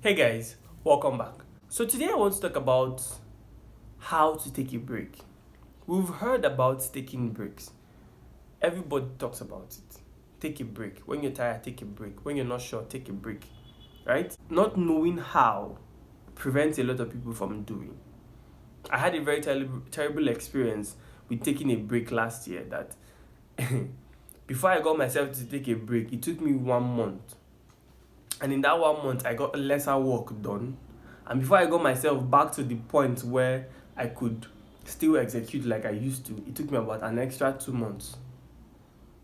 Hey guys, welcome back. So today I want to talk about how to take a break. We've heard about taking breaks. Everybody talks about it. Take a break. When you're tired, take a break. When you're not sure, take a break. Right? Not knowing how prevents a lot of people from doing. I had a very terrible experience with taking a break last year that before I got myself to take a break, it took me 1 month. And in that 1 month, I got lesser work done. And before I got myself back to the point where I could still execute like I used to, it took me about an extra 2 months,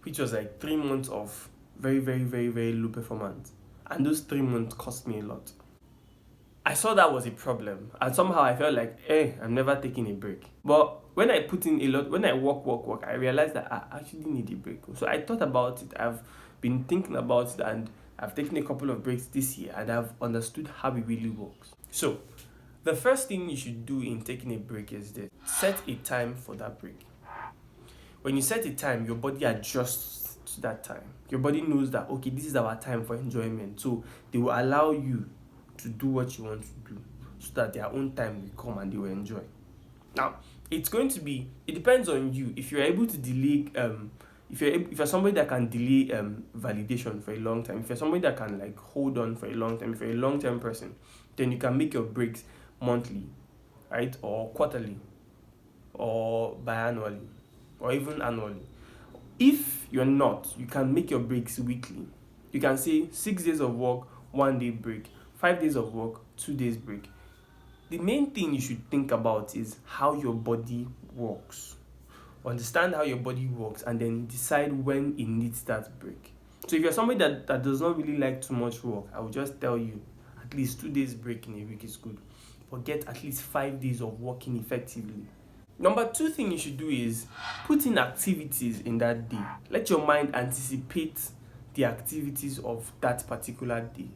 which was like 3 months of very, very, very, very low performance. And those 3 months cost me a lot. I saw that was a problem. And somehow I felt like, I'm never taking a break. But when I put in a lot, when I work, I realized that I actually need a break. So I thought about it. I've been thinking about it and I've taken a couple of breaks this year and I've understood how it really works. So the first thing you should do in taking a break is this: set a time for that break. When you set a time, your body adjusts to that time. Your body knows that, okay, this is our time for enjoyment. So they will allow you to do what you want to do so that their own time will come and they will enjoy. Now, it depends on you. If you're able to delay, if you're somebody that can delay validation for a long time, if you're somebody that can like hold on for a long time, if you're a long-term person, then you can make your breaks monthly, right? Or quarterly, or biannually, or even annually. If you're not, you can make your breaks weekly. You can say 6 days of work, 1 day break, 5 days of work, 2 days break. The main thing you should think about is how your body works. Understand how your body works and then decide when it needs that break. So if you're somebody that does not really like too much work, I will just tell you at least 2 days break in a week is good. But get at least 5 days of working effectively. Number two thing you should do is put in activities in that day. Let your mind anticipate the activities of that particular day.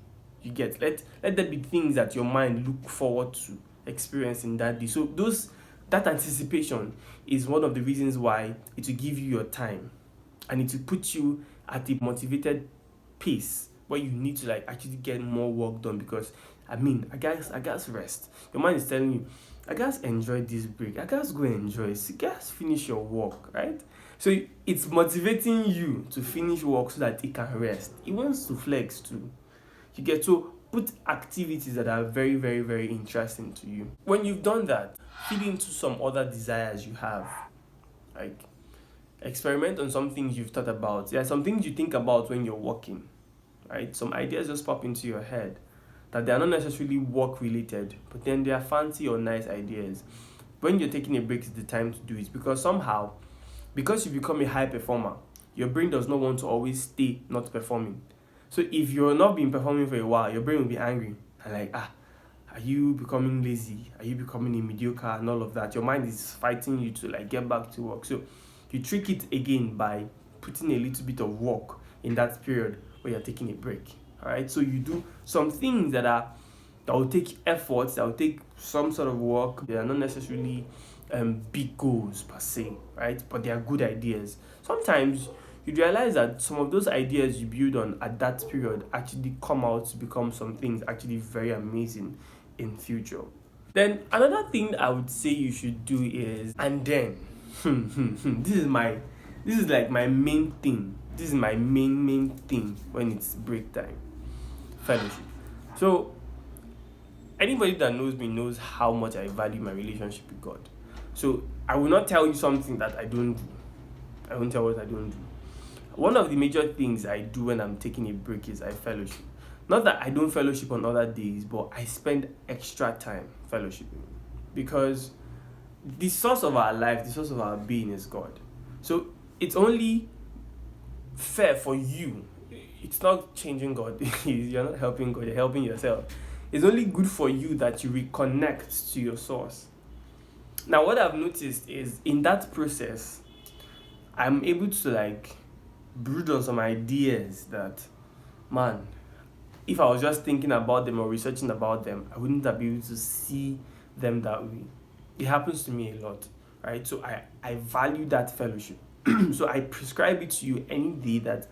You get, let there be things that your mind look forward to experiencing that day. So that anticipation is one of the reasons why it will give you your time and it will put you at a motivated pace where you need to like actually get more work done, because I guess rest. Your mind is telling you, I guess enjoy this break. I guess go enjoy it. I guess finish your work, right? So it's motivating you to finish work so that it can rest. It wants to flex too. You get to put activities that are very, very, very interesting to you. When you've done that, feed into some other desires you have. Like, experiment on some things you've thought about. There are some things you think about when you're working, right? Some ideas just pop into your head that they are not necessarily work related, but then they are fancy or nice ideas. When you're taking a break is the time to do it, because because you become a high performer, your brain does not want to always stay not performing. So if you're not been performing for a while, your brain will be angry and like, are you becoming lazy? Are you becoming a mediocre and all of that? Your mind is fighting you to like get back to work. So you trick it again by putting a little bit of work in that period where you're taking a break. All right. So you do some things that will take efforts, that will take some sort of work. They are not necessarily big goals per se, right? But they are good ideas. Sometimes you realize that some of those ideas you build on at that period actually come out to become some things actually very amazing in future. Then another thing I would say you should do is, and then this is like my main thing. This is my main thing when it's break time. Fellowship. So anybody that knows me knows how much I value my relationship with God. So I will not tell you something that I don't do. I won't tell what I don't do. One of the major things I do when I'm taking a break is I fellowship. Not that I don't fellowship on other days, but I spend extra time fellowshipping, because the source of our life, the source of our being is God. So it's only fair for you. It's not changing God. You're not helping God, you're helping yourself. It's only good for you that you reconnect to your source. Now, what I've noticed is in that process, I'm able to like brood on some ideas that, man, if I was just thinking about them or researching about them, I wouldn't have been able to see them that way. It happens to me a lot, right? So I value that fellowship. So I prescribe it to you any day that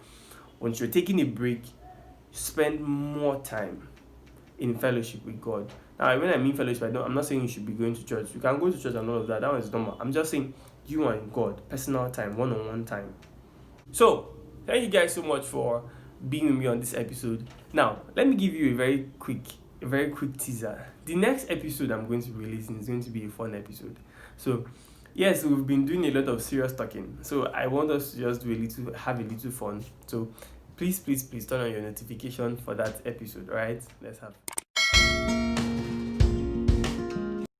once you're taking a break, spend more time in fellowship with God. Now, when I mean fellowship, I'm not saying you should be going to church. You can go to church and all of that. That one is normal. I'm just saying you and God, personal time, one-on-one time. So, thank you guys so much for being with me on this episode. Now, let me give you a very quick teaser. The next episode I'm going to be releasing is going to be a fun episode. So, yes, we've been doing a lot of serious talking. So, I want us to just have a little fun. So, please turn on your notification for that episode, alright? Let's have